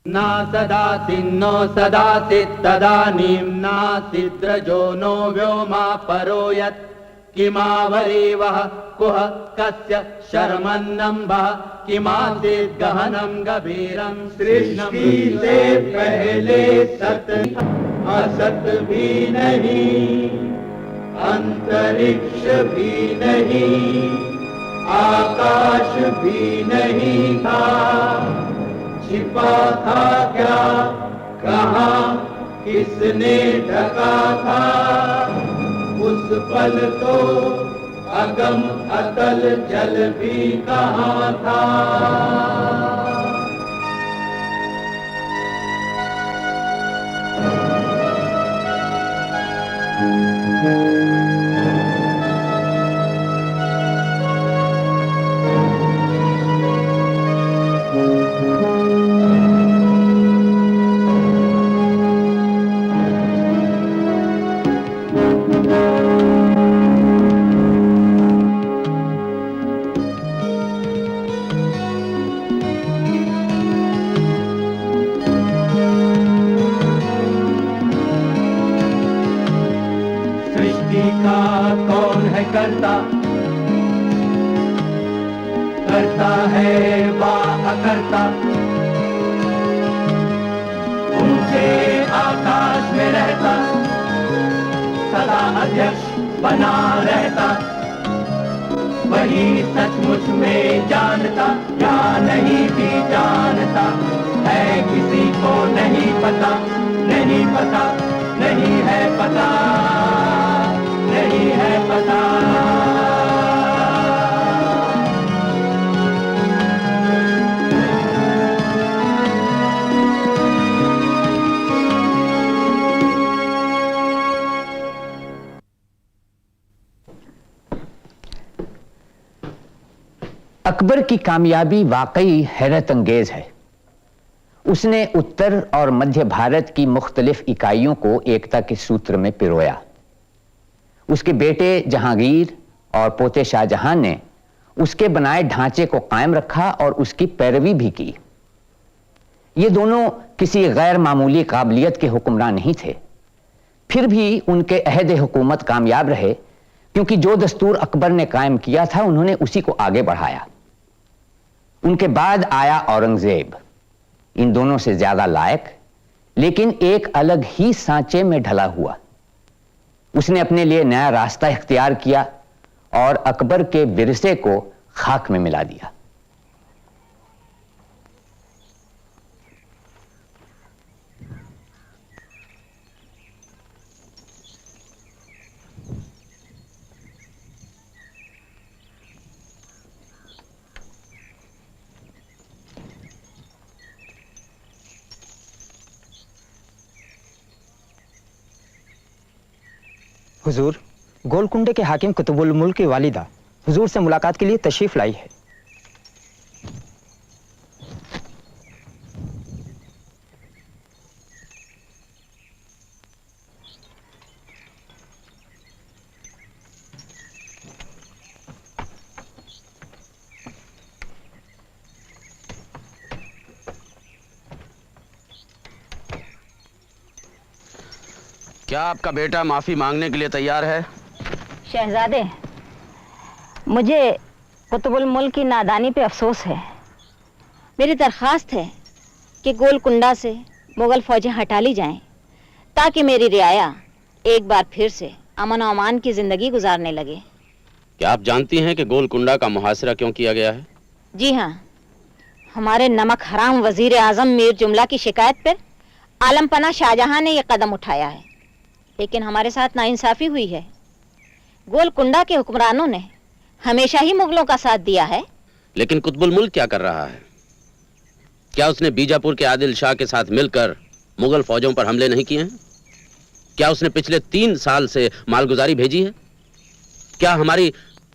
ना सदासि नो सदासि तदानीं नासिद्रजो नो व्योमा परो यत् किमावरीवः कुह कस्य शर्मन्नम्भः किमासीत् गहनं गभीरं सृष्टि से पहले सत असत भी नहीं, अंतरिक्ष भी नहीं, आकाश भी नहीं था, छिपा था क्या, कहाँ, किसने ढका था, उस पल तो अगम अतल जल भी कहाँ था। करता करता है वा अकर्ता, ऊंचे आकाश में रहता, सदा अध्यक्ष बना रहता, वही सचमुच में जानता या नहीं भी जानता है, किसी को नहीं पता, नहीं पता, नहीं है पता, नहीं है पता। अकबर की कामयाबी वाकई हैरत अंगेज है। उसने उत्तर और मध्य भारत की मुख्तलिफ इकाइयों को एकता के सूत्र में पिरोया। उसके बेटे जहांगीर और पोते शाहजहां ने उसके बनाए ढांचे को कायम रखा और उसकी पैरवी भी की। ये दोनों किसी गैर मामूली काबिलियत के हुक्मरान नहीं थे, फिर भी उनके अहद हुकूमत कामयाब रहे, क्योंकि जो दस्तूर अकबर ने कायम किया था उन्होंने उसी को आगे बढ़ाया। उनके बाद आया औरंगजेब, इन दोनों से ज्यादा लायक, लेकिन एक अलग ही सांचे में ढला हुआ। उसने अपने लिए नया रास्ता इख्तियार किया और अकबर के विरसे को खाक में मिला दिया। हुजूर, गोलकुंडे के हाकिम कुतुबुल मुल्क की वालिदा हुजूर से मुलाकात के लिए तशरीफ लाई है। क्या आपका बेटा माफी मांगने के लिए तैयार है? शहजादे, मुझे कुतुबुल मुल्क की नादानी पे अफसोस है। मेरी दरख्वास्त है कि गोलकुंडा से मुगल फौजें हटा ली जाएं, ताकि मेरी रियाया एक बार फिर से अमन और अमान की जिंदगी गुजारने लगे। क्या आप जानती हैं कि गोलकुंडा का मुहासरा क्यों किया गया है? जी हाँ, हमारे नमक हराम वजीर आजम मीर जुमला की शिकायत पर आलमपना शाहजहां ने यह कदम उठाया है, लेकिन हमारे साथ नाइंसाफी हुई है। गोलकुंडा के हुक्मरानों ने हमेशा ही मुगलों का साथ दिया है। लेकिन कुतुबुल मुल्क क्या कर रहा है? क्या उसने बीजापुर के आदिल शाह के साथ मिलकर मुगल फौजों पर हमले नहीं किए हैं? क्या उसने पिछले 3 साल से मालगुजारी भेजी है? क्या हमारी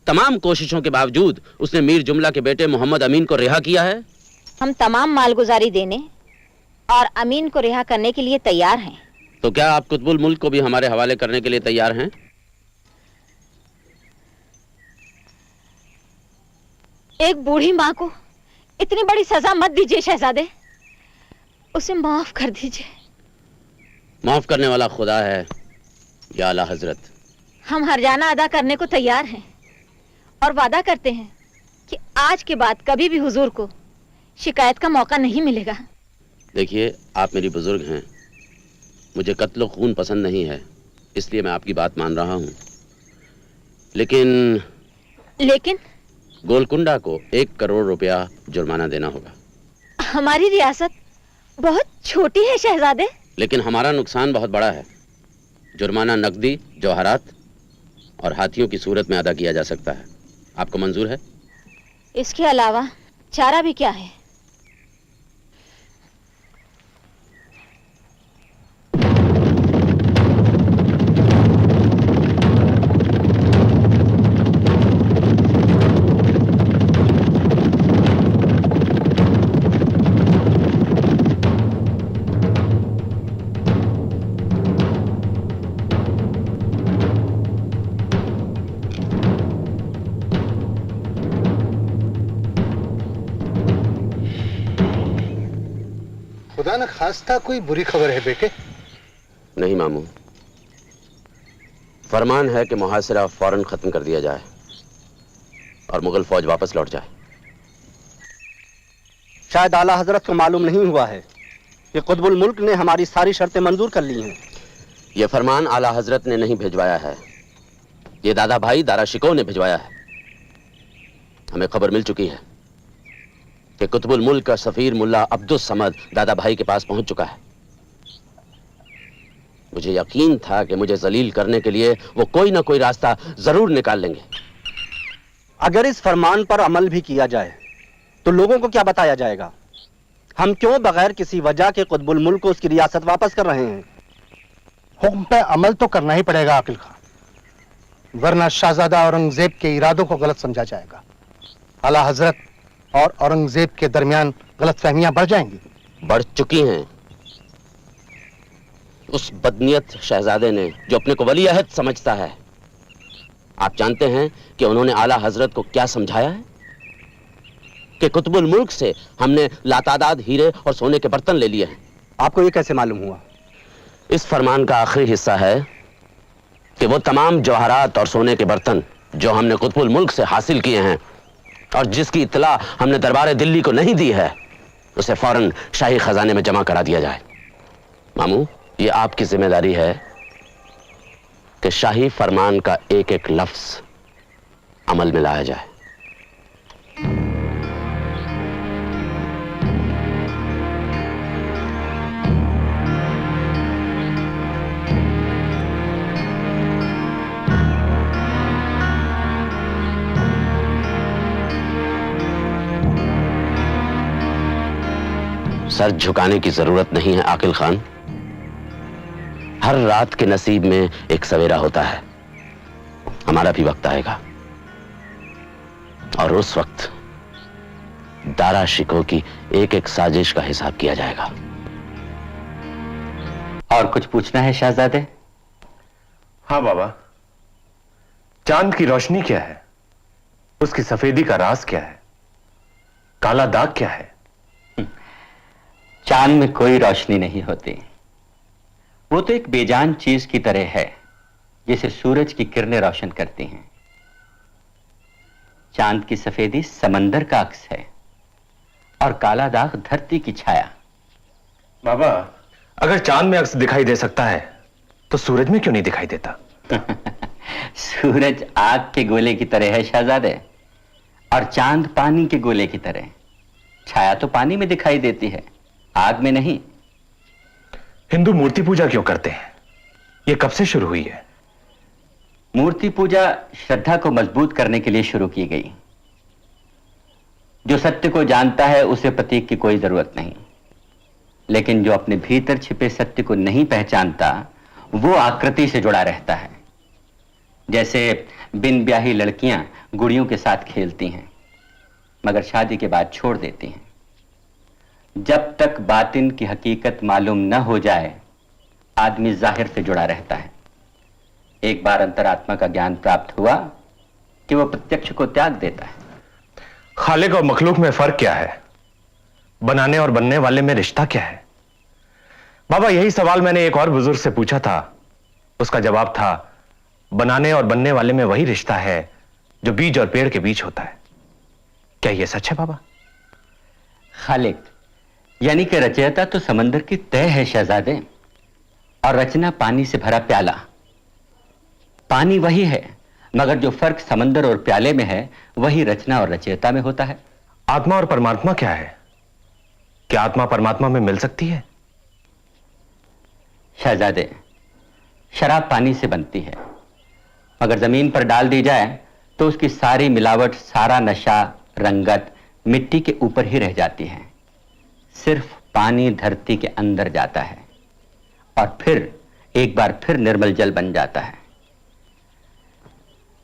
तमाम कोशिशों के बावजूद उसने मीर जुमला के बेटे मोहम्मद अमीन को रिहा किया है? हम तमाम मालगुजारी देने और अमीन को रिहा करने के लिए तैयार हैं। तो क्या आप कुतुबुल मुल्क को भी हमारे हवाले करने के लिए तैयार हैं? एक बूढ़ी माँ को इतनी बड़ी सजा मत दीजिए शहजादे। उसे माफ कर दीजिए। माफ करने वाला खुदा है या आला हजरत? हम हरजाना अदा करने को तैयार हैं और वादा करते हैं कि आज के बाद कभी भी हुजूर को शिकायत का मौका नहीं मिलेगा। देखिए, आप मेरी बुजुर्ग हैं, मुझे कत्ल खून पसंद नहीं है, इसलिए मैं आपकी बात मान रहा हूं। लेकिन गोलकुंडा को 1 करोड़ रुपया जुर्माना देना होगा। हमारी रियासत बहुत छोटी है शहजादे। लेकिन हमारा नुकसान बहुत बड़ा है। जुर्माना नकदी, जवाहरात और हाथियों की सूरत में अदा किया जा सकता है। आपको मंजूर है? इसके अलावा चारा भी क्या है? खुदा न खास्ता कोई बुरी खबर है बेटे? नहीं मामू, फरमान है कि मुहासिरा फौरन खत्म कर दिया जाए और मुगल फौज वापस लौट जाए। शायद आला हजरत को मालूम नहीं हुआ है कि कुतुबुल मुल्क ने हमारी सारी शर्तें मंजूर कर ली हैं। यह फरमान आला हजरत ने नहीं भिजवाया है, ये दादा भाई दारा शिकोह ने भिजवाया है। हमें खबर मिल चुकी है कि कुतुबुल मुल्क का सफीर मुल्ला अब्दुल समद दादा भाई के पास पहुंच चुका है। मुझे यकीन था कि मुझे जलील करने के लिए वो कोई ना कोई रास्ता जरूर निकाल लेंगे। अगर इस फरमान पर अमल भी किया जाए तो लोगों को क्या बताया जाएगा? हम क्यों बगैर किसी वजह के कुतुबुल मुल्क को उसकी रियासत वापस कर रहे हैं? हुक्म पे अमल तो करना ही पड़ेगा आकिल खान, वरना शाहजादा औरंगजेब के इरादों को गलत समझा जाएगा। आला हजरत और औरंगजेब के दरमियान गलतफहमियां बढ़ जाएंगी। बढ़ चुकी हैं। उस बदनीयत शहजादे ने जो अपने को वली अहद समझता है, आप जानते हैं कि उन्होंने आला हजरत को क्या समझाया है? कि कुतुबुल मुल्क से हमने लातादाद हीरे और सोने के बर्तन ले लिए हैं। आपको ये कैसे मालूम हुआ? इस फरमान का आखिरी हिस्सा है कि वो तमाम जवाहरात और सोने के बर्तन जो हमने कुतुबुल मुल्क से हासिल किए हैं और जिसकी इत्तला हमने दरबार दिल्ली को नहीं दी है, उसे फौरन शाही खजाने में जमा करा दिया जाए। मामू, ये आपकी जिम्मेदारी है कि शाही फरमान का एक एक लफ्ज अमल में लाया जाए। सर झुकाने की जरूरत नहीं है आकिल खान। हर रात के नसीब में एक सवेरा होता है। हमारा भी वक्त आएगा और उस वक्त दारा शिकोह की एक एक साजिश का हिसाब किया जाएगा। और कुछ पूछना है शहजादे? हाँ बाबा, चांद की रोशनी क्या है? उसकी सफेदी का राज क्या है? काला दाग क्या है? चांद में कोई रोशनी नहीं होती। वो तो एक बेजान चीज की तरह है जिसे सूरज की किरणें रोशन करती हैं। चांद की सफेदी समंदर का अक्स है और काला दाग धरती की छाया। बाबा, अगर चांद में अक्स दिखाई दे सकता है तो सूरज में क्यों नहीं दिखाई देता? सूरज आग के गोले की तरह है शहजादे, और चांद पानी के गोले की तरह। छाया तो पानी में दिखाई देती है, आग में नहीं। हिंदू मूर्ति पूजा क्यों करते हैं? यह कब से शुरू हुई है? मूर्ति पूजा श्रद्धा को मजबूत करने के लिए शुरू की गई। जो सत्य को जानता है उसे प्रतीक की कोई जरूरत नहीं, लेकिन जो अपने भीतर छिपे सत्य को नहीं पहचानता वो आकृति से जुड़ा रहता है। जैसे बिन ब्याही लड़कियां गुड़ियों के साथ खेलती हैं मगर शादी के बाद छोड़ देती हैं। जब तक बातिन की हकीकत मालूम न हो जाए आदमी जाहिर से जुड़ा रहता है। एक बार अंतरात्मा का ज्ञान प्राप्त हुआ कि वो प्रत्यक्ष को त्याग देता है। खालिक और मखलूक में फर्क क्या है? बनाने और बनने वाले में रिश्ता क्या है? बाबा यही सवाल मैंने एक और बुजुर्ग से पूछा था, उसका जवाब था बनाने और बनने वाले में वही रिश्ता है जो बीज और पेड़ के बीच होता है। क्या यह सच है बाबा? खालिक यानी कि रचयिता तो समंदर की तह है शहजादे, और रचना पानी से भरा प्याला। पानी वही है, मगर जो फर्क समंदर और प्याले में है वही रचना और रचयिता में होता है। आत्मा और परमात्मा क्या है? क्या आत्मा परमात्मा में मिल सकती है? शहजादे, शराब पानी से बनती है, मगर जमीन पर डाल दी जाए तो उसकी सारी मिलावट, सारा नशा, रंगत मिट्टी के ऊपर ही रह जाती है। सिर्फ पानी धरती के अंदर जाता है और फिर एक बार फिर निर्मल जल बन जाता है।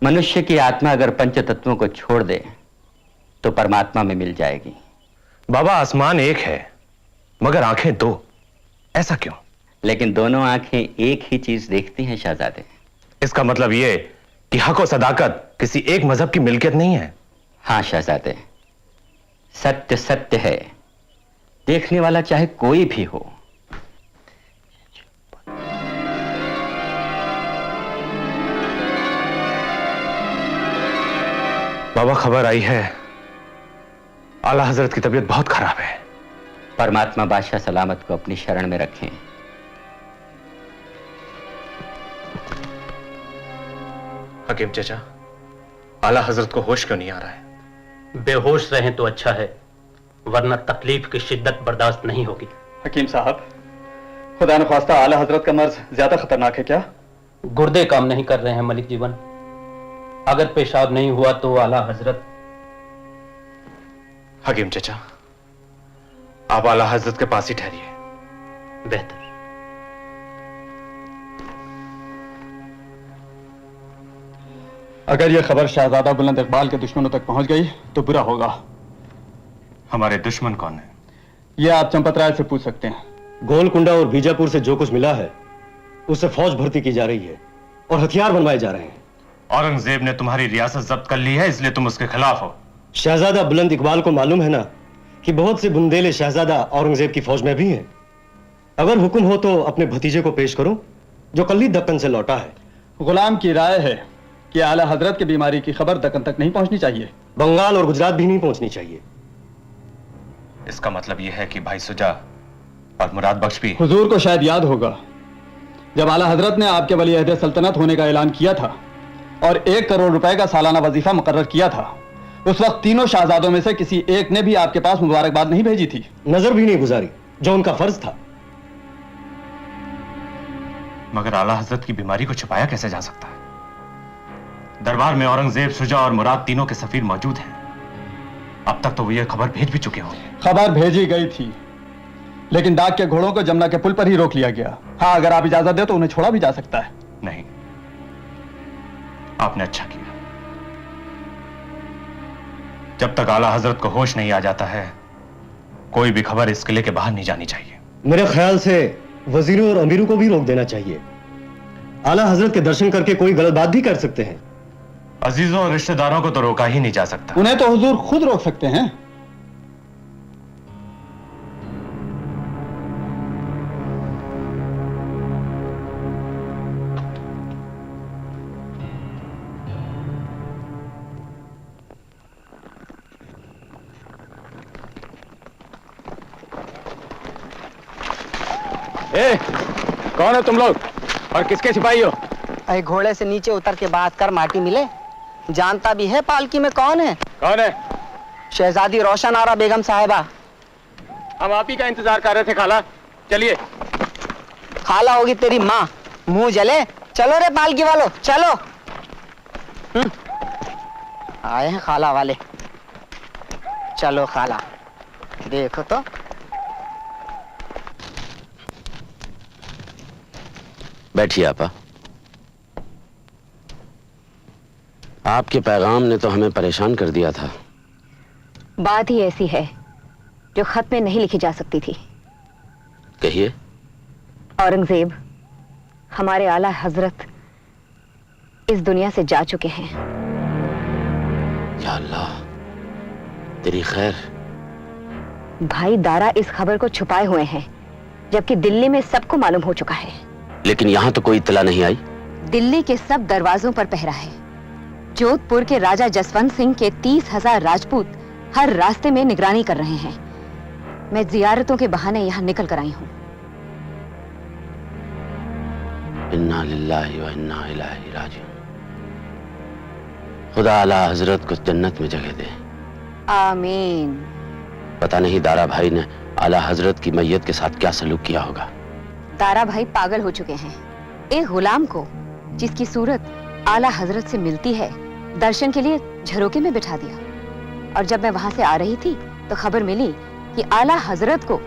मनुष्य की आत्मा अगर पंच तत्वों को छोड़ दे तो परमात्मा में मिल जाएगी। बाबा आसमान एक है मगर आंखें दो, ऐसा क्यों? लेकिन दोनों आंखें एक ही चीज देखती हैं शहजादे। इसका मतलब यह कि हक और सदाकत किसी एक मजहब की मिल्कियत नहीं है। हाँ शहजादे, सत्य सत्य है, देखने वाला चाहे कोई भी हो। बाबा खबर आई है आला हजरत की तबीयत बहुत खराब है। परमात्मा बादशाह सलामत को अपनी शरण में रखें। हकीम चाचा, आला हजरत को होश क्यों नहीं आ रहा है? बेहोश रहें तो अच्छा है, वरना तकलीफ की शिद्दत बर्दाश्त नहीं होगी। हकीम साहब, खुदा न ख्वास्ता आला हजरत का मर्ज ज्यादा खतरनाक है क्या? गुर्दे काम नहीं कर रहे हैं मलिक जीवन। अगर पेशाब नहीं हुआ तो आला हजरत। हकीम चाचा, आप आला हजरत के पास ही ठहरिए। बेहतर। अगर यह खबर शहजादा बुलंद इकबाल के दुश्मनों तक पहुंच गई तो बुरा होगा। हमारे दुश्मन कौन है? यह आप चंपत राय से पूछ सकते हैं। गोलकुंडा और बीजापुर से जो कुछ मिला है उससे फौज भर्ती की जा रही है और हथियार बनवाए जा रहे हैं। औरंगजेब ने तुम्हारी रियासत जब्त कर ली है, इसलिए तुम उसके खिलाफ हो। शहजादा बुलंद इकबाल को मालूम है ना कि बहुत से बुंदेले शहजादा औरंगजेब की फौज में भी हैं। अगर हुक्म हो तो अपने भतीजे को पेश करो जो कल ही दक्कन से लौटा है। गुलाम की राय है कि आला हजरत की बीमारी की खबर दक्कन तक नहीं पहुंचनी चाहिए, बंगाल और गुजरात भी नहीं पहुंचनी चाहिए। इसका मतलब यह है कि भाई सुजा और मुराद बख्श भी। हुजूर को शायद याद होगा, जब आला हजरत ने आपके वली अहद सल्तनत होने का ऐलान किया था और 1 करोड़ रुपए का सालाना वजीफा मुकर्रर किया था, उस वक्त तीनों शहजादों में से किसी एक ने भी आपके पास मुबारकबाद नहीं भेजी थी, नजर भी नहीं गुजारी, जो उनका फर्ज था। मगर आला हजरत की बीमारी को छुपाया कैसे जा सकता है? दरबार में औरंगजेब, शुजा और मुराद तीनों के सफीर मौजूद हैं। अब तक तो वो ये खबर भेज भी चुके होंगे। खबर भेजी गई थी, लेकिन डाक के घोड़ों को जमुना के पुल पर ही रोक लिया गया। हाँ, अगर आप इजाजत दे तो उन्हें छोड़ा भी जा सकता है। नहीं, आपने अच्छा किया। जब तक आला हजरत को होश नहीं आ जाता है, कोई भी खबर इस किले के बाहर नहीं जानी चाहिए। मेरे ख्याल से वजीरों और अमीरों को भी रोक देना चाहिए। आला हजरत के दर्शन करके कोई गलत बात भी कर सकते हैं। अजीजों और रिश्तेदारों को तो रोका ही नहीं जा सकता। उन्हें तो हुजूर खुद रोक सकते हैं। कौन हो तुम लोग और किसके सिपाही हो? अरे घोड़े से नीचे उतर के बात कर, माटी मिले। जानता भी है पालकी में कौन है? कौन है? शहजादी रोशन आरा बेगम साहिबा। हम आप ही का इंतजार कर रहे थे खाला। चलिए। खाला होगी तेरी माँ, मुंह जले। चलो रे पालकी वालों, चलो। आए हैं खाला वाले। चलो खाला, देखो तो। बैठिए आपा। आपके पैगाम ने तो हमें परेशान कर दिया था। बात ही ऐसी है जो खत में नहीं लिखी जा सकती थी। कहिए। औरंगजेब, हमारे आला हजरत इस दुनिया से जा चुके हैं। या अल्लाह, तेरी खैर। भाई दारा इस खबर को छुपाए हुए हैं, जबकि दिल्ली में सबको मालूम हो चुका है। लेकिन यहाँ तो कोई इत्तला नहीं आई। दिल्ली के सब दरवाजों पर पहरा है। जोधपुर के राजा जसवंत सिंह के 30,000 राजपूत हर रास्ते में निगरानी कर रहे हैं। मैं जियारतों के बहाने यहाँ निकल कर आई हूँ। इन्ना लिल्लाहि व इन्ना इलैहि राजिऊन। खुदा आला हजरत को जन्नत में जगह दे। आमीन। पता नहीं दारा भाई ने आला हजरत की मैयत के साथ क्या सलूक किया होगा। दारा भाई पागल हो चुके हैं। एक गुलाम को जिसकी सूरत आला हजरत से मिलती है दर्शन के लिए झरोके में बिठा दिया, और जब मैं वहां से आ रही थी तो खबर मिली कि आला हजरत को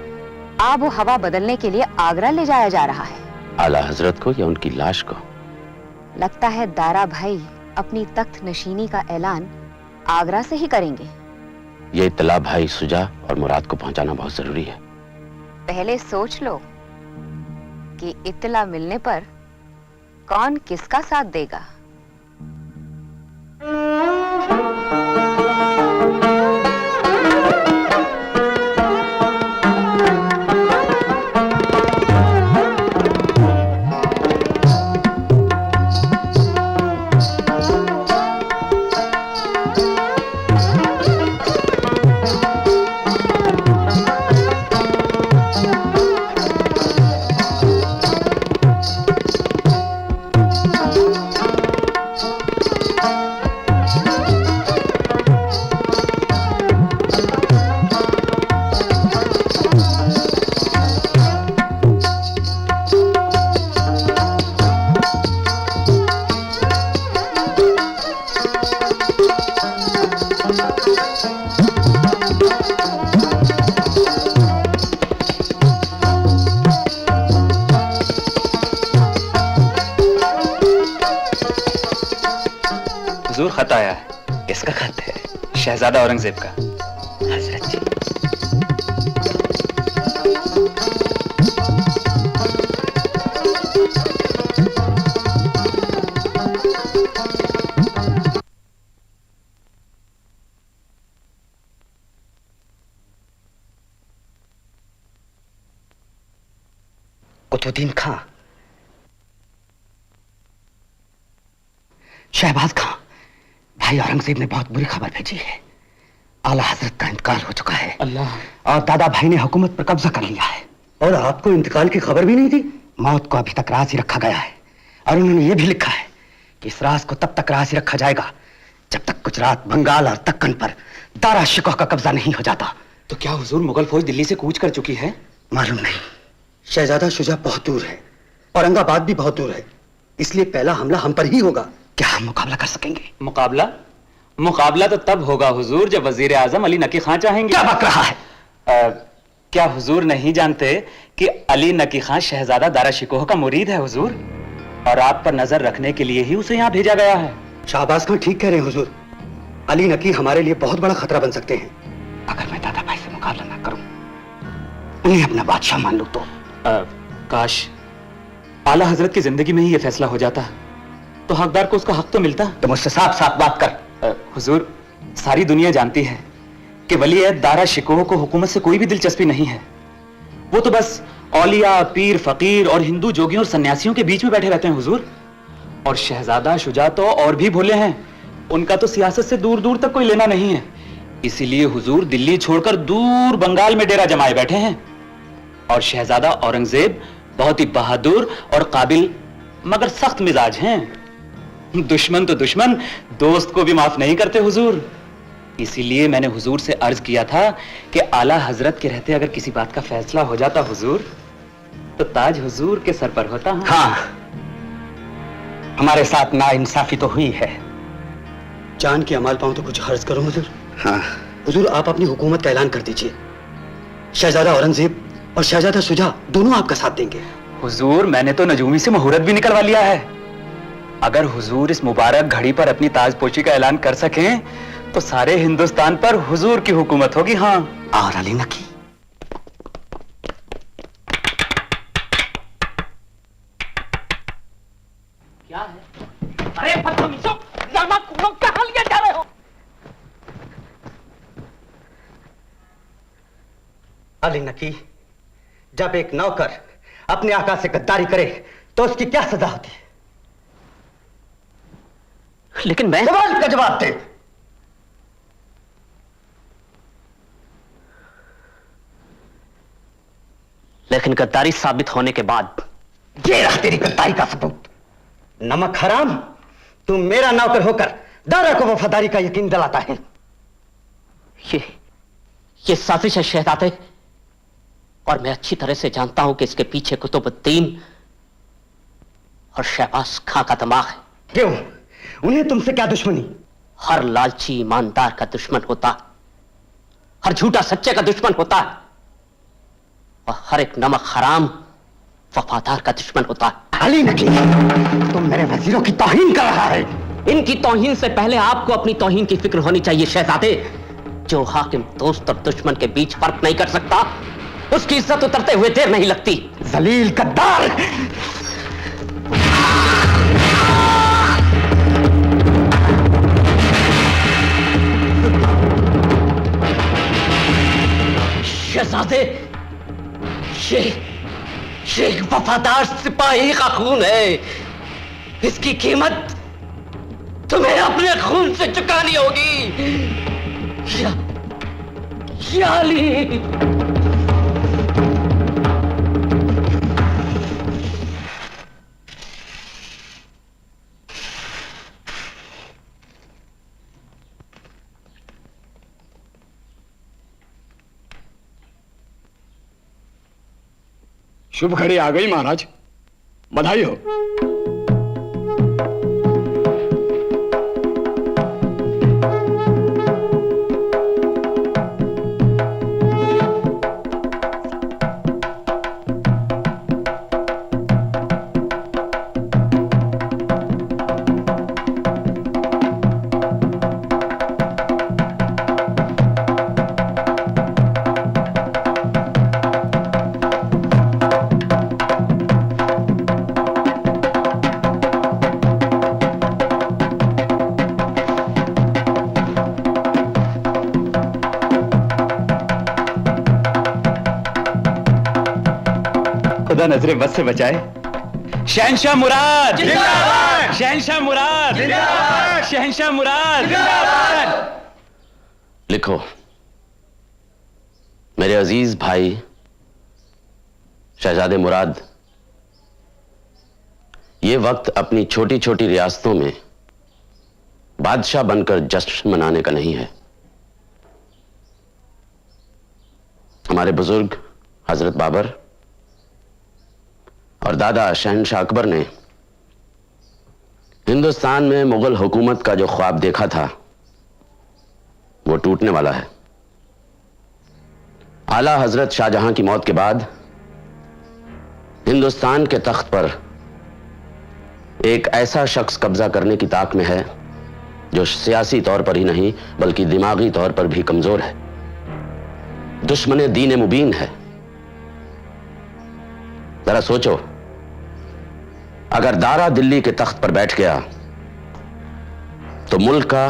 आब व हवा बदलने के लिए आगरा ले जाया जा रहा है। आला हजरत को या उनकी लाश को? लगता है दारा भाई अपनी तख्त नशीनी का ऐलान आगरा से ही करेंगे। ये इत्तला भाई सुजा और मुराद को पहुंचाना बहुत जरूरी है। पहले सोच लो कि इत्तला मिलने पर कौन किसका साथ देगा। हुजूर खत आया है। किसका खत है? शहजादा औरंगजेब का। हजरत जी। कुतुबुद्दीन खां, शहबाज खां, भाई औरंगजेब ने बहुत बुरी खबर भेजी है। आला हजरत का इंतकाल हो चुका है। अल्लाह। और दादा भाई ने हुकूमत पर कब्जा कर लिया है। और आपको इंतकाल की खबर भी नहीं थी? मौत को अभी तक राज ही रखा गया है, और उन्होंने ये भी लिखा है कि इस राज को तब तक राज ही रखा जाएगा जब तक गुजरात, बंगाल और दक्कन पर दारा शिकोह का कब्जा नहीं हो जाता। तो क्या हुजूर मुगल फौज दिल्ली से कूच कर चुकी है? मालूम नहीं। शहजादा शुजा बहुत दूर है, औरंगाबाद भी बहुत दूर है, इसलिए पहला हमला हम पर ही होगा। क्या हम मुकाबला कर सकेंगे? मुकाबला तो तब होगा हुजूर जब वजीर आजम अली नकी खां चाहेंगे। क्या बक रहा है? क्या हुजूर नहीं जानते कि अली नकी खां शहजादा दारा शिकोह का मुरीद है हुजूर, और आप पर नजर रखने के लिए ही उसे यहाँ भेजा गया है। शाहबाज खां ठीक कह रहे हैं हुजूर। अली नकी हमारे लिए बहुत बड़ा खतरा बन सकते हैं। अगर मैं दादा भाई से मुकाबला ना करूं, उन्हें अपना बादशाह मान लूं तो काश आला हजरत की जिंदगी में ही यह फैसला हो जाता तो हकदार को उसका हक तो मिलता। तो मुझसे साफ साफ बात कर। हुजूर, सारी दुनिया जानती है कि वली-ए-अहद दारा शिकोह को हुकूमत से कोई भी दिलचस्पी नहीं है। वो तो बस औलिया, पीर, फकीर और हिंदू जोगियों और सन्यासियों के बीच में बैठे रहते हैं हुजूर। और शहजादा शुजा तो और भी भोले हैं, उनका तो सियासत से दूर दूर तक कोई लेना नहीं है। इसीलिए हुजूर दिल्ली छोड़कर दूर बंगाल में डेरा जमाए बैठे हैं। और शहजादा औरंगजेब बहुत ही बहादुर और काबिल मगर सख्त मिजाज हैं। दुश्मन तो दुश्मन, दोस्त को भी माफ नहीं करते हुजूर। इसीलिए मैंने हुजूर से अर्ज किया था कि आला हजरत के रहते अगर किसी बात का फैसला हो जाता हुजूर, तो ताज हुजूर के सर पर होता। हाँ, हमारे साथ नाइंसाफी तो हुई है। जान के अमाल पाऊं तो कुछ हर्ज करो हुजूर। हाँ हुजूर, आप अपनी हुकूमत का ऐलान कर दीजिए। शहजादा औरंगजेब और शहजादा शुजा दोनों आपका साथ देंगे। हुजूर, मैंने तो नजूमी से मुहूर्त भी निकलवा लिया है। अगर हुजूर इस मुबारक घड़ी पर अपनी ताजपोशी का ऐलान कर सकें तो सारे हिंदुस्तान पर हुजूर की हुकूमत होगी। हाँ, और अली नकी? क्या है? अरे बदतमीजों, कहां लिए जा रहे हो? अली नकी, जब एक नौकर अपने आका से गद्दारी करे तो उसकी क्या सजा होती है? लेकिन मैं सवाल का जवाब दे। लेकिन गद्दारी साबित होने के बाद ये रहा तेरी गद्दारी का सबूत। नमक हराम, तू मेरा नौकर होकर दारा को वफादारी का यकीन दिलाता है। ये साजिश है शहजादे, और मैं अच्छी तरह से जानता हूं कि इसके पीछे कुतुबुद्दीन और शहबाज खां का दिमाग है। क्यों? उन्हें तुमसे क्या दुश्मनी? हर लालची ईमानदार का दुश्मन होता है, हर झूठा सच्चे का दुश्मन होता है, और हर एक नमक हराम वफादार का दुश्मन होता है। अली नकी, तुम मेरे वजीरों की तौहीन कर रहा है। इनकी तौहीन से पहले आपको अपनी तौहीन की फिक्र होनी चाहिए शहजादे। जो हाकिम दोस्त और दुश्मन के बीच फर्क नहीं कर सकता, उसकी इज्जत उतरते हुए देर नहीं लगती। जलील गद्दार! शहजादे, ये एक वफादार सिपाही का खून है। इसकी कीमत तुम्हें अपने खून से चुकानी होगी। अली, शुभ घड़ी आ गई महाराज, बधाई हो। खुदा नजरे बस से बचाए। शहंशाह मुराद जिंदाबाद, शहंशाह मुराद जिंदाबाद, शहंशाह मुराद जिंदाबाद। लिखो, मेरे अजीज भाई शहजादे मुराद, ये वक्त अपनी छोटी छोटी रियासतों में बादशाह बनकर जश्न मनाने का नहीं है। हमारे बुजुर्ग हजरत बाबर और दादा शहंशाह अकबर ने हिंदुस्तान में मुगल हुकूमत का जो ख्वाब देखा था वो टूटने वाला है। आला हजरत शाहजहां की मौत के बाद हिंदुस्तान के तख्त पर एक ऐसा शख्स कब्जा करने की ताक में है जो सियासी तौर पर ही नहीं बल्कि दिमागी तौर पर भी कमजोर है, दुश्मने दीन मुबीन है। जरा सोचो, अगर दारा दिल्ली के तख्त पर बैठ गया तो मुल्क का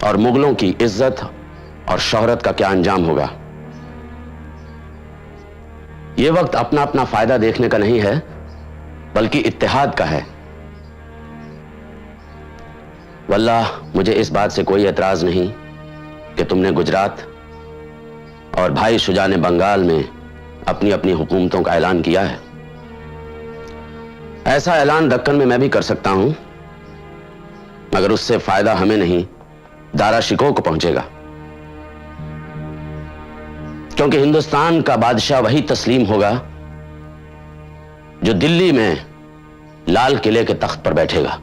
और मुगलों की इज्जत और शोहरत का क्या अंजाम होगा। यह वक्त अपना अपना फायदा देखने का नहीं है बल्कि इत्तेहाद का है। वल्लाह मुझे इस बात से कोई एतराज नहीं कि तुमने गुजरात और भाई शुजा ने बंगाल में अपनी अपनी हुकूमतों का ऐलान किया है। ऐसा ऐलान दक्कन में मैं भी कर सकता हूं, मगर उससे फायदा हमें नहीं दारा शिकोह को पहुंचेगा, क्योंकि हिंदुस्तान का बादशाह वही तस्लीम होगा जो दिल्ली में लाल किले के तख्त पर बैठेगा।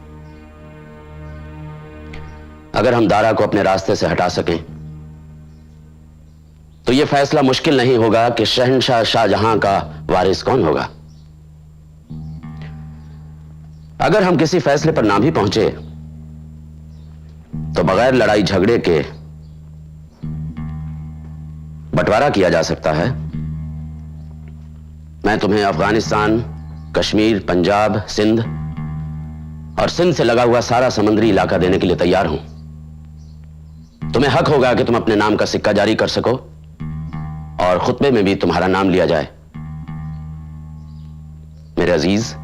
अगर हम दारा को अपने रास्ते से हटा सकें तो यह फैसला मुश्किल नहीं होगा कि शहंशाह शाहजहां का वारिस कौन होगा। अगर हम किसी फैसले पर ना भी पहुंचे तो बगैर लड़ाई झगड़े के बंटवारा किया जा सकता है। मैं तुम्हें अफगानिस्तान, कश्मीर, पंजाब, सिंध और सिंध से लगा हुआ सारा समुद्री इलाका देने के लिए तैयार हूं। तुम्हें हक होगा कि तुम अपने नाम का सिक्का जारी कर सको और खुतबे में भी तुम्हारा नाम लिया जाए। मेरे अजीज,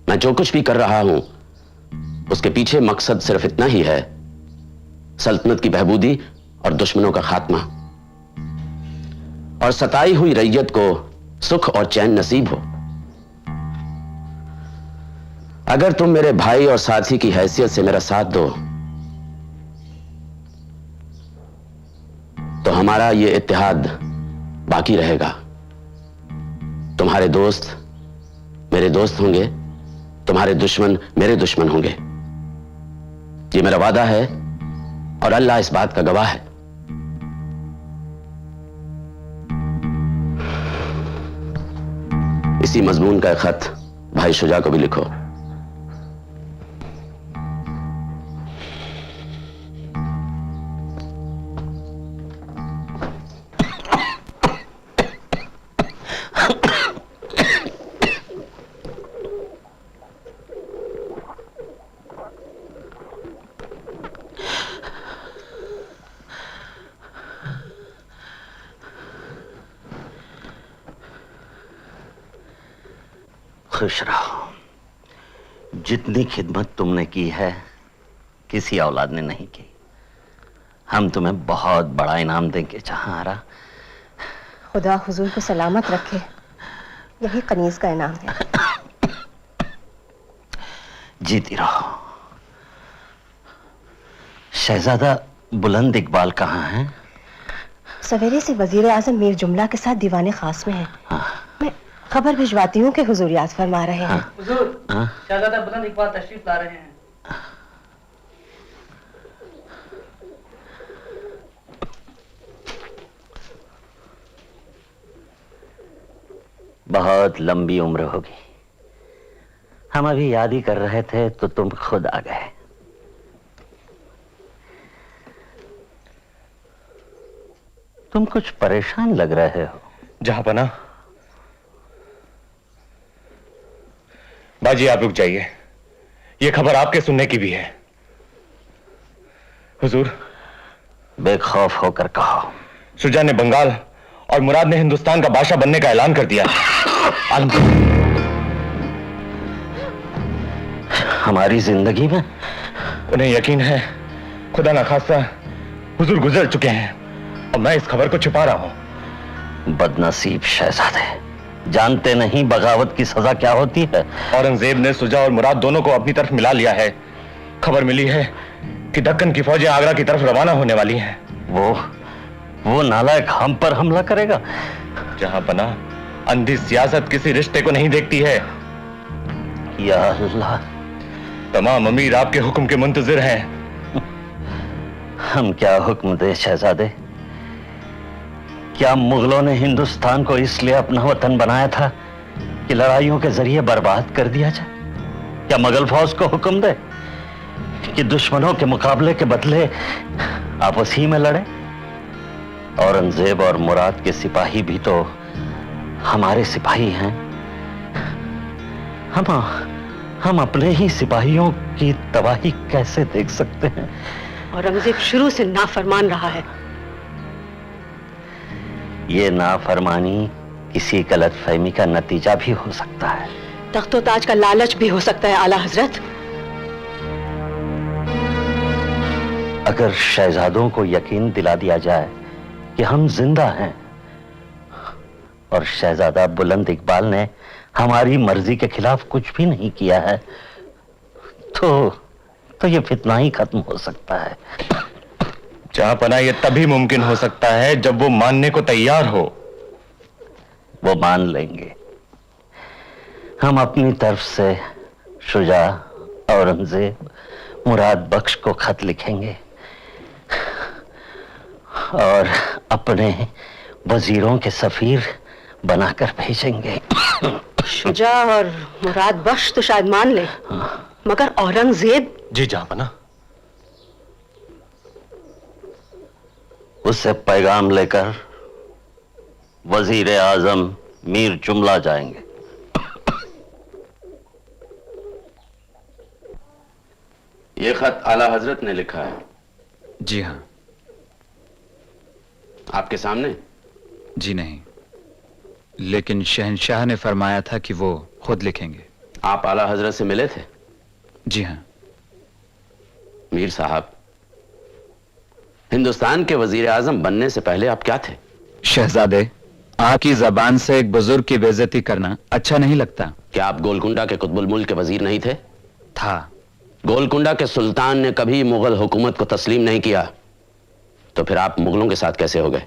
मैं जो कुछ भी कर रहा हूं उसके पीछे मकसद सिर्फ इतना ही है, सल्तनत की बहबूदी और दुश्मनों का खात्मा, और सताई हुई रैयत को सुख और चैन नसीब हो। अगर तुम मेरे भाई और साथी की हैसियत से मेरा साथ दो तो हमारा यह इत्तेहाद बाकी रहेगा। तुम्हारे दोस्त मेरे दोस्त होंगे, तुम्हारे दुश्मन मेरे दुश्मन होंगे। ये मेरा वादा है और अल्लाह इस बात का गवाह है। इसी मजमून का एक खत भाई शुजा को भी लिखो। खुश रहो। जितनी खिदमत तुमने की है किसी औलाद ने नहीं की। हम तुम्हें बहुत बड़ा इनाम देंगे जहांआरा। खुदा हुजूर को सलामत रखे, यही कनीज का इनाम है। जीती रहो। शहजादा बुलंद इकबाल कहाँ हैं? सवेरे से वजीर आजम मीर जुमला के साथ दीवाने खास में है। मैं खबर भिजवाती हूँ कि हुजूर याद फरमा रहे हैं। हुजूर, शहजादा बुलंद इकबाल तशरीफ ला रहे हैं। बहुत लंबी उम्र होगी। हम अभी याद ही कर रहे थे तो तुम खुद आ गए। तुम कुछ परेशान लग रहे हो। जहांपना, बाजी आप रुक जाइए, यह खबर आपके सुनने की भी है। हुजूर, बेखौफ होकर कहो। शुजा ने बंगाल और मुराद ने हिंदुस्तान का बादशाह बनने का ऐलान कर दिया। हमारी जिंदगी में उन्हें यकीन है खुदा ना खास्ता हुजूर गुजर चुके हैं और मैं इस खबर को छुपा रहा हूं। बदनसीब शहजादे, जानते नहीं बगावत की सजा क्या होती है। औरंगजेब ने शुजा और मुराद दोनों को अपनी तरफ मिला लिया है। खबर मिली है कि दक्कन की फौजें आगरा की तरफ रवाना होने वाली हैं। वो नालायक हम पर हमला करेगा। जहां पना, अंधी सियासत किसी रिश्ते को नहीं देखती है। या अल्लाह, तमाम अमीर आपके हुक्म के मुंतजिर हैं। हम क्या हुक्म दे शहजादे? क्या मुगलों ने हिंदुस्तान को इसलिए अपना वतन बनाया था कि लड़ाइयों के जरिए बर्बाद कर दिया जाए? क्या मुगल फौज को हुक्म दे कि दुश्मनों के मुकाबले के बदले आपस ही में लड़े? औरंगजेब और मुराद के सिपाही भी तो हमारे सिपाही हैं। हम अपने ही सिपाहियों की तबाही कैसे देख सकते हैं? औरंगजेब शुरू से नाफरमान रहा है। ये नाफरमानी किसी गलतफहमी का नतीजा भी हो सकता है। तख्तो ताज का लालच भी हो सकता है आला हजरत। अगर शहजादों को यकीन दिला दिया जाए कि हम जिंदा हैं और शहजादा बुलंद इकबाल ने हमारी मर्जी के खिलाफ कुछ भी नहीं किया है, तो ये फितना ही खत्म हो सकता है। जहां पना, ये तभी मुमकिन हो सकता है जब वो मानने को तैयार हो। वो मान लेंगे। हम अपनी तरफ से शुजा, औरंगजेब, मुराद बख्श को खत लिखेंगे और अपने वजीरों के सफीर बनाकर भेजेंगे। शुजा और मुराद बख्श तो शायद मान ले, मगर औरंगजेब? जी जहांपना। उससे पैगाम लेकर वजीर आजम मीर जुमला जाएंगे। ये खत आला हजरत ने लिखा है। जी हाँ। आपके सामने? जी नहीं, लेकिन शहंशाह ने फरमाया था कि वो खुद लिखेंगे। आप आला हजरत से मिले थे? जी हाँ। मीर साहब, हिंदुस्तान के वजीर आजम बनने से पहले आप क्या थे? शहजादे, आपकी जबान से एक बुजुर्ग की बेइज्जती करना अच्छा नहीं लगता। क्या आप गोलकुंडा के कुतुबुल मुल्क के वजीर नहीं थे? था। गोलकुंडा के सुल्तान ने कभी मुगल हुकूमत को तस्लीम नहीं किया, तो फिर आप मुगलों के साथ कैसे हो गए?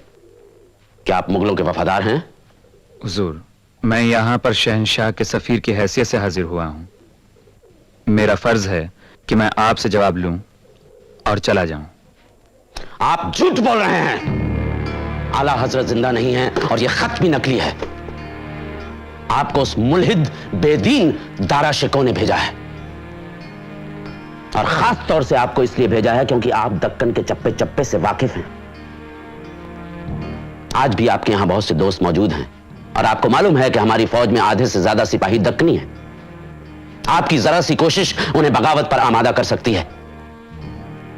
क्या आप मुगलों के वफादार हैं? हुजूर, मैं यहां पर शहंशाह के सफीर की हैसियत से हाजिर हुआ हूं। मेरा फर्ज है कि मैं आपसे जवाब लूं और चला जाऊं। आप झूठ बोल रहे हैं। आला हजरत जिंदा नहीं है और यह खत भी नकली है। आपको उस मुल्हिद बेदीन दारा शिको ने भेजा है, और खास तौर से आपको इसलिए भेजा है क्योंकि आप दक्कन के चप्पे चप्पे से वाकिफ हैं। आज भी आपके यहां बहुत से दोस्त मौजूद हैं, और आपको मालूम है कि हमारी फौज में आधे से ज्यादा सिपाही दक्कनी हैं। आपकी जरा सी कोशिश उन्हें बगावत पर आमादा कर सकती है,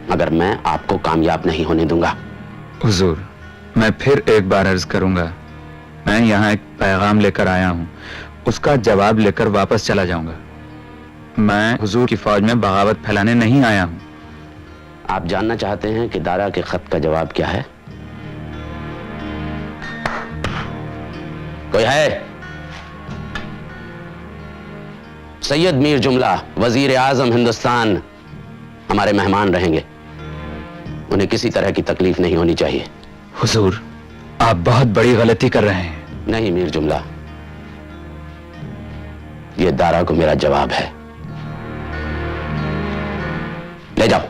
मगर मैं आपको कामयाब नहीं होने दूंगा। हुजूर, मैं फिर एक बार अर्ज करूंगा, मैं यहां एक पैगाम लेकर आया हूं, उसका जवाब लेकर वापस चला जाऊंगा। मैं हुजूर की फौज में बगावत फैलाने नहीं आया हूं। आप जानना चाहते हैं कि दारा के खत का जवाब क्या है? कोई है? सैयद मीर जुमला, वजीर आजम हिंदुस्तान, हमारे मेहमान रहेंगे। उन्हें किसी तरह की तकलीफ नहीं होनी चाहिए। हुजूर, आप बहुत बड़ी गलती कर रहे हैं। नहीं मीर जुमला, यह दारा को मेरा जवाब है। ले जाओ।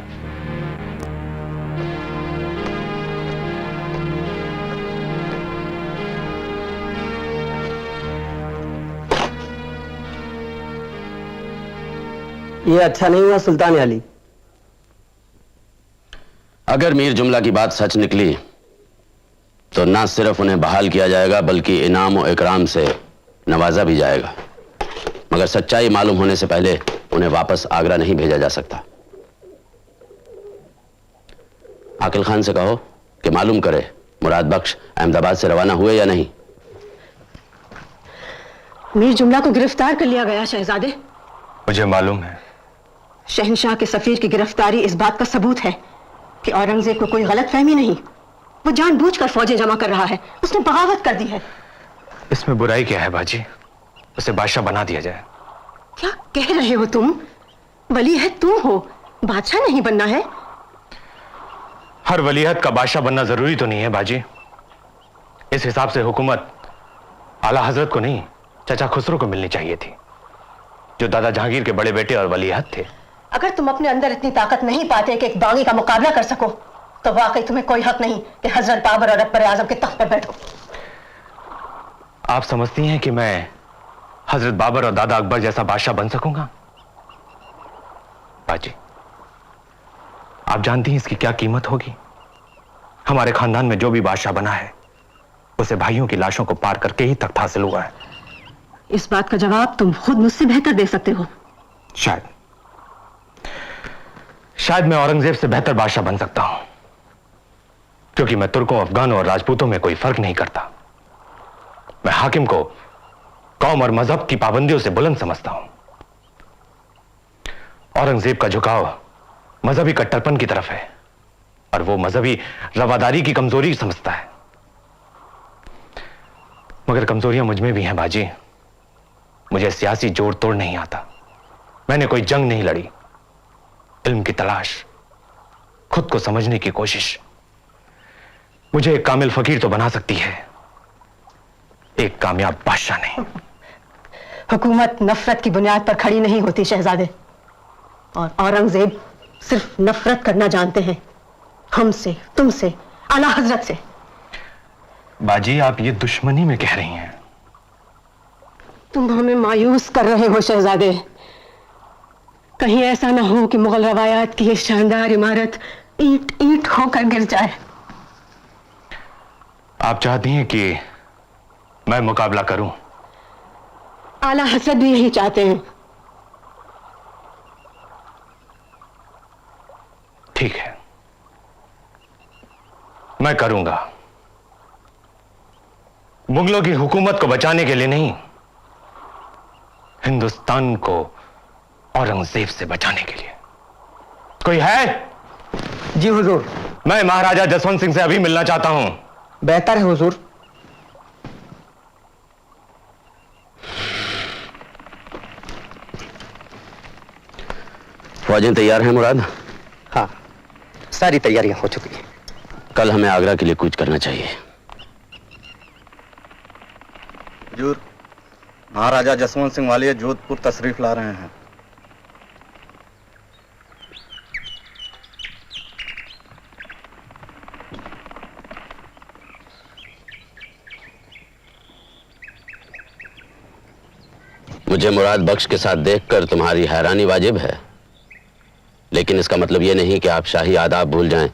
ये अच्छा नहीं हुआ सुल्तान अली। अगर मीर जुमला की बात सच निकली तो ना सिर्फ उन्हें बहाल किया जाएगा बल्कि इनाम और इकराम से नवाजा भी जाएगा, मगर सच्चाई मालूम होने से पहले उन्हें वापस आगरा नहीं भेजा जा सकता। आकिल खान से कहो कि मालूम करे मुराद बख्श अहमदाबाद से रवाना हुए या नहीं। मीर जुमला को गिरफ्तार कर लिया गया शहजादे। मुझे मालूम है। शहंशाह के सफीर की गिरफ्तारी इस बात का सबूत है कि औरंगजेब को कोई गलतफहमी नहीं, वो जानबूझकर फौजें जमा कर रहा है, उसने बगावत कर दी है। इसमें बुराई क्या है बाजी? उसे बादशाह बना दिया जाए। क्या कह रहे हो तुम? वली है तुम हो, बादशाह नहीं बनना है। हर वलीहत का बादशाह बनना जरूरी तो नहीं है बाजी। इस हिसाब से हुकूमत आला हजरत को नहीं, चाचा खुसरो को मिलनी चाहिए थी, जो दादा जहांगीर के बड़े बेटे और वलीहत थे। अगर तुम अपने अंदर इतनी ताकत नहीं पाते कि एक बागी का मुकाबला कर सको, तो वाकई तुम्हें कोई हक नहीं कि हजरत बाबर और अकबर आजम के तख्त पर बैठो। आप समझती हैं कि मैं हजरत बाबर और दादा अकबर जैसा बादशाह बन सकूंगा? बाजी, आप जानती हैं इसकी क्या कीमत होगी? हमारे खानदान में जो भी बादशाह बना है उसे भाइयों की लाशों को पार करके ही तख्त हासिल हुआ है। इस बात का जवाब तुम खुद मुझसे बेहतर दे सकते हो। शायद मैं औरंगजेब से बेहतर बादशाह बन सकता हूं, क्योंकि मैं तुर्कों, अफगानों और राजपूतों में कोई फर्क नहीं करता। मैं हाकिम को कौम और मजहब की पाबंदियों से बुलंद समझता हूं। औरंगजेब का झुकाव मजहबी कट्टरपन की तरफ है, और वो मजहबी रवादारी की कमजोरी समझता है। मगर कमजोरियां मुझ में भी हैं बाजी। मुझे सियासी जोड़ तोड़ नहीं आता। मैंने कोई जंग नहीं लड़ी। इल्म की तलाश, खुद को समझने की कोशिश मुझे एक कामिल फकीर तो बना सकती है, एक कामयाब बादशाह नहीं। हुकूमत नफरत की बुनियाद पर खड़ी नहीं होती शहजादे, और औरंगजेब सिर्फ नफरत करना जानते हैं, हमसे, तुमसे, आला हजरत से। बाजी, आप ये दुश्मनी में कह रही हैं। तुम हमें मायूस कर रहे हो शहजादे। कहीं ऐसा ना हो कि मुगल रवायात की ये शानदार इमारत ईंट ईंट होकर गिर जाए। आप चाहती हैं कि मैं मुकाबला करूं? आला हजरत भी यही चाहते हैं। ठीक है, मैं करूंगा, मुगलों की हुकूमत को बचाने के लिए नहीं, हिंदुस्तान को औरंगजेब से बचाने के लिए। कोई है? जी हुजूर। मैं महाराजा जसवंत सिंह से अभी मिलना चाहता हूं। बेहतर है हुजूर। फौजें तैयार हैं मुराद? हाँ, सारी तैयारियां हो चुकी हैं। कल हमें आगरा के लिए कूच करना चाहिए। हुजूर, महाराजा जसवंत सिंह वालिया जोधपुर तशरीफ ला रहे हैं। मुझे मुराद बख्श के साथ देखकर तुम्हारी हैरानी वाजिब है, लेकिन इसका मतलब यह नहीं कि आप शाही आदाब भूल जाएं।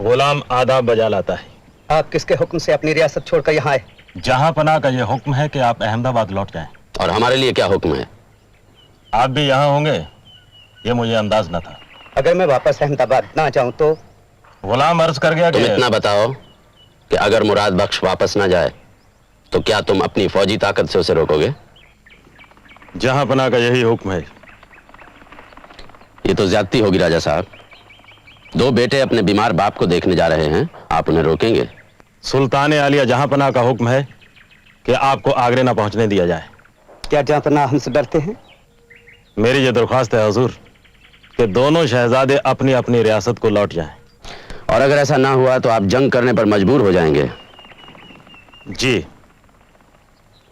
गुलाम आदाब बजा लाता है। आप किसके हुक्म से अपनी रियासत छोड़कर यहाँ आए? जहां पनाह का यह हुक्म है कि आप अहमदाबाद लौट जाएं। और हमारे लिए क्या हुक्म है? आप भी यहाँ होंगे, ये मुझे अंदाज न था। अगर मैं वापस अहमदाबाद ना जाऊं तो? गुलाम अर्ज कर गया तुम कि इतना बताओ कि अगर मुराद बख्श वापस ना जाए तो क्या तुम अपनी फौजी ताकत से उसे रोकोगे? जहां पनाह का यही हुक्म है। ये तो ज्यादती होगी राजा साहब। 2 बेटे अपने बीमार बाप को देखने जा रहे हैं, आप उन्हें रोकेंगे? सुल्तान आलिया जहां पनाह का हुक्म है कि आपको आगरे ना पहुंचने दिया जाए। क्या जहां पनाह हमसे डरते हैं? मेरी ये दरख्वास्त है हुजूर कि दोनों शहजादे अपनी अपनी रियासत को लौट जाएं। और अगर ऐसा ना हुआ तो आप जंग करने पर मजबूर हो जाएंगे। जी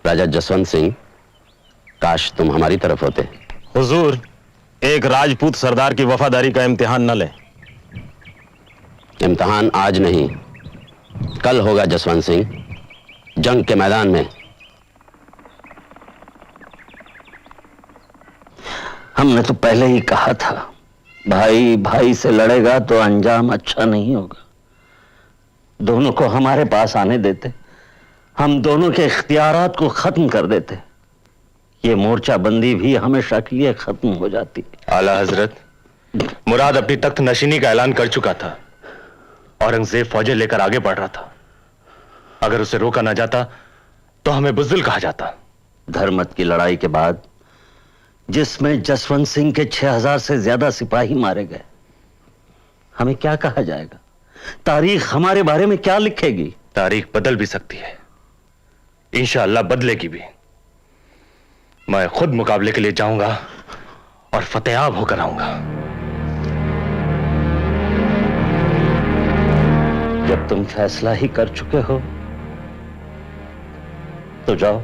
राजा जसवंत सिंह, काश तुम हमारी तरफ होते। हुजूर, एक राजपूत सरदार की वफादारी का इम्तिहान न लें। इम्तिहान आज नहीं, कल होगा जसवंत सिंह, जंग के मैदान में। हमने तो पहले ही कहा था, भाई भाई से लड़ेगा तो अंजाम अच्छा नहीं होगा। दोनों को हमारे पास आने देते, हम दोनों के इख्तियारात को खत्म कर देते, ये मोर्चा बंदी भी हमेशा के लिए खत्म हो जाती। आला हजरत, मुराद अपनी तख्त नशीनी का ऐलान कर चुका था। औरंगजेब फौजें लेकर आगे बढ़ रहा था। अगर उसे रोका ना जाता तो हमें बुज़दिल कहा जाता। धर्मत की लड़ाई के बाद जिसमें जसवंत सिंह के 6000 से ज्यादा सिपाही मारे गए, हमें क्या कहा जाएगा? तारीख हमारे बारे में क्या लिखेगी? तारीख बदल भी सकती है, इंशाअल्लाह बदलेगी भी। मैं खुद मुकाबले के लिए जाऊंगा और फतेहाब होकर आऊंगा। जब तुम फैसला ही कर चुके हो तो जाओ।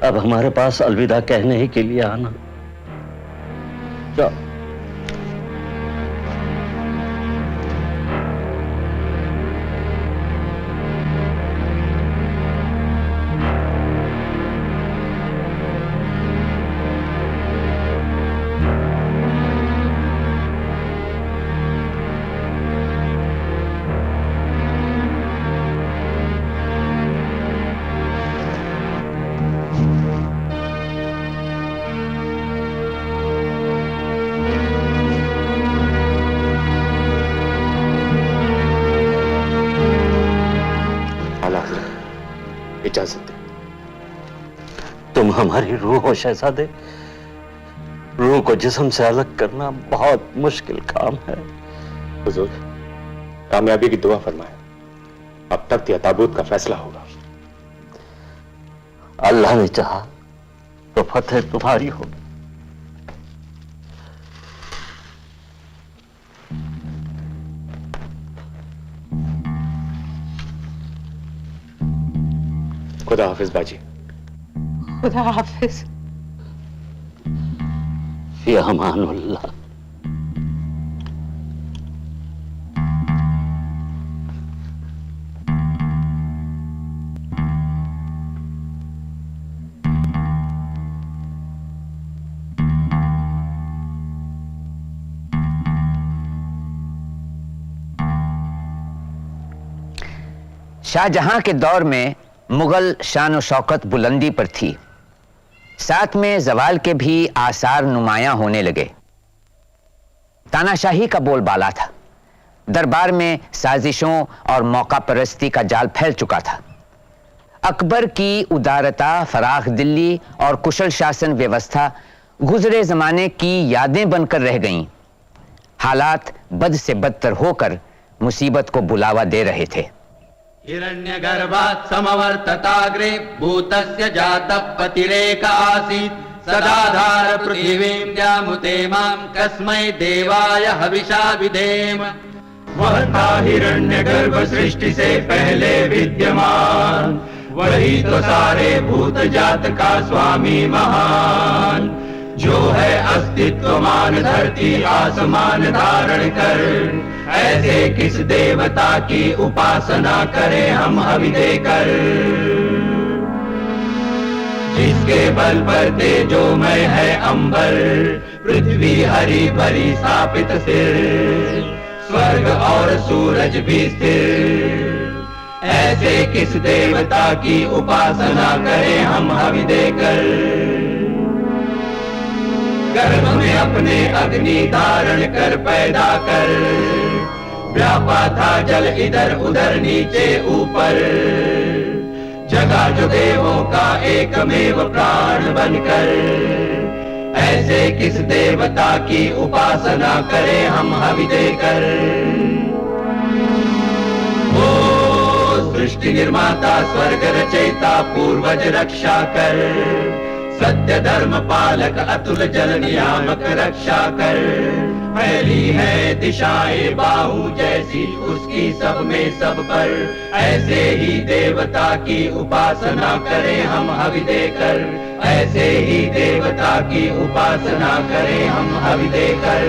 अब हमारे पास अलविदा कहने ही के लिए आना। जाओ। इजाजत दे। तुम हमारी रूह हो शहजादे। रूह को जिस्म से अलग करना बहुत मुश्किल काम है। हुजूर, कामयाबी की दुआ फरमाए। अब तख्त या ताबूत का फैसला होगा। अल्लाह ने चाहा तो फतेह तुम्हारी होगी। खुदा हाफिज बाजी। खुदा हाफिज। फी अमानुल्लाह। शाहजहां के दौर में मुगल शान और शौकत बुलंदी पर थी, साथ में जवाल के भी आसार नुमायां होने लगे। तानाशाही का बोलबाला था। दरबार में साजिशों और मौका परस्ती का जाल फैल चुका था। अकबर की उदारता, फराख दिल्ली और कुशल शासन व्यवस्था गुजरे जमाने की यादें बनकर रह गईं। हालात बद से बदतर होकर मुसीबत को बुलावा दे रहे थे। हिरण्यगर्भात् समवर्तताग्रे भूतस्य जातः पतिरेक आसीत् सदाधार पृथिवीं द्यामुते मां कस्मै देवाय हविषा विधेम। वह था हिरण्यगर्भ सृष्टि से पहले विद्यमान, वही तो सारे भूत जात का स्वामी महान, जो है अस्तित्वमान धरती आसमान धारण कर। ऐसे किस देवता की उपासना करें हम हवि देकर, जिसके बल पर तेजोमय है अंबर, पृथ्वी हरी भरी स्थापित सिर, स्वर्ग और सूरज भी स्थिर। ऐसे किस देवता की उपासना करें हम हवि देकर, गर्भ में अपने अग्नि धारण कर पैदा कर, व्यापा था जल इधर उधर नीचे ऊपर, जगा जो देवों का एकमेव प्राण बनकर। ऐसे किस देवता की उपासना करें हम हवि देकर। ओ सृष्टि निर्माता स्वर्ग रचयिता पूर्वज रक्षा कर, सत्य धर्म पालक अतुल जल नियामक रक्षा कर। फैली है दिशाएं बाहु जैसी उसकी सब में सब पर, ऐसे ही देवता की उपासना करें हम हवि देकर। ऐसे ही देवता की उपासना करें हम हवि देकर।